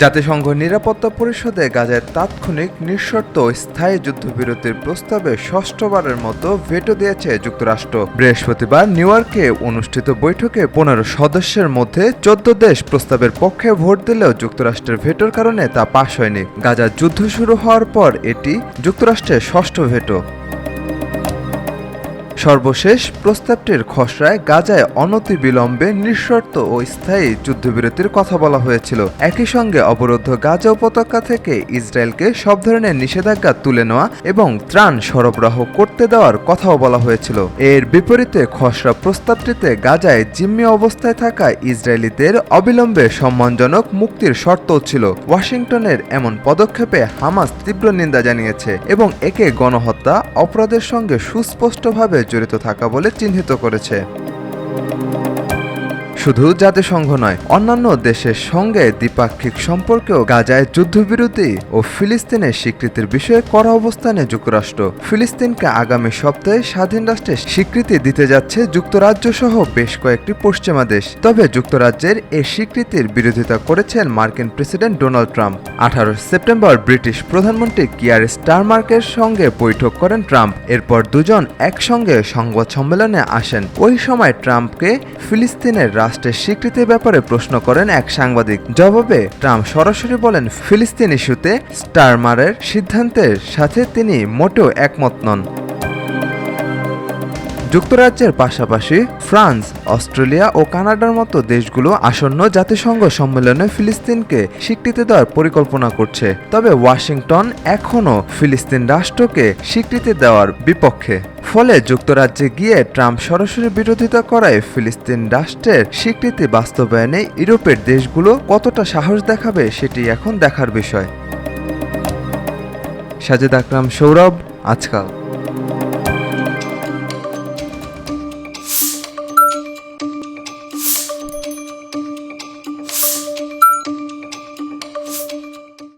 জাতিসংঘ নিরাপত্তা পরিষদে গাজায় তাৎক্ষণিক নিঃশর্ত ও স্থায়ী যুদ্ধবিরতির প্রস্তাবে ষষ্ঠবারের মতো ভেটো দিয়েছে যুক্তরাষ্ট্র। বৃহস্পতিবার নিউ ইয়র্কে অনুষ্ঠিত বৈঠকে 15 সদস্যের মধ্যে 14 দেশ প্রস্তাবের পক্ষে ভোট দিলেও যুক্তরাষ্ট্রের ভেটোর কারণে তা পাশ হয়নি। গাজার যুদ্ধ শুরু হওয়ার পর এটি যুক্তরাষ্ট্রের ষষ্ঠ ভেটো। সর্বশেষ প্রস্তাবটির খসড়ায় গাজায় অনতিবিলম্বে নিঃশর্ত ও স্থায়ী যুদ্ধবিরতির কথা বলা হয়েছিল। একই সঙ্গে অবরুদ্ধ গাজা উপত্যকা থেকে ইসরায়েলকে সব ধরনের নিষেধাজ্ঞা তুলে নেওয়া এবং ত্রাণ সরবরাহ করতে দেওয়ার কথাও বলা হয়েছিল। এর বিপরীতে খসড়া প্রস্তাবটিতে গাজায় জিম্মি অবস্থায় থাকা ইসরায়েলিদের অবিলম্বে সম্মানজনক মুক্তির শর্তও ছিল। ওয়াশিংটনের এমন পদক্ষেপে হামাস তীব্র নিন্দা জানিয়েছে এবং একে গণহত্যা অপরাধের সঙ্গে সুস্পষ্টভাবে জড়িত থাকা বলে চিহ্নিত করেছে। শুধু জাতিসংঘ নয়, অন্যান্য দেশের সঙ্গে দ্বিপাক্ষিক সম্পর্কেও গাজায় যুদ্ধবিরতি ও ফিলিস্তিনের স্বীকৃতির বিষয়ে কড়া অবস্থানে যুক্তরাষ্ট্র। ফিলিস্তিনকে আগামী সপ্তাহে স্বাধীন রাষ্ট্রের স্বীকৃতি দিতে যাচ্ছে যুক্তরাজ্য সহ বেশ কয়েকটি পশ্চিমা দেশ। তবে যুক্তরাজ্যের এই স্বীকৃতির বিরোধিতা করেছেন মার্কিন president Donald Trump. 18 September British প্রধানমন্ত্রী কিয়ার স্টারমার্কের সঙ্গে বৈঠক করেন ট্রাম্প। এরপর দুজন একসঙ্গে সংবাদ সম্মেলনে আসেন। ওই সময় ট্রাম্পকে ফিলিস্তিনের রাষ্ট্রের স্বীকৃতির ব্যাপারে প্রশ্ন করেন এক সাংবাদিক। জবাবে ট্রাম্প সরাসরি বলেন, ফিলিস্তিন ইস্যুতে স্টারমারের সিদ্ধান্তের সাথে তিনি মোটেও একমত নন। যুক্তরাজ্যের পাশাপাশি ফ্রান্স, অস্ট্রেলিয়া ও কানাডার মতো দেশগুলো আসন্ন জাতিসংঘ সম্মেলনে ফিলিস্তিনকে স্বীকৃতি দেওয়ার পরিকল্পনা করছে। তবে ওয়াশিংটন এখনও ফিলিস্তিন রাষ্ট্রকে স্বীকৃতি দেওয়ার বিপক্ষে। ফলে যুক্তরাজ্যে গিয়ে ট্রাম্প সরাসরি বিরোধিতা করায় ফিলিস্তিন রাষ্ট্রের স্বীকৃতি বাস্তবায়নে ইউরোপের দেশগুলো কতটা সাহস দেখাবে সেটি এখন দেখার বিষয়। সাজেদ আকরাম, সৌরভ, আজকাল।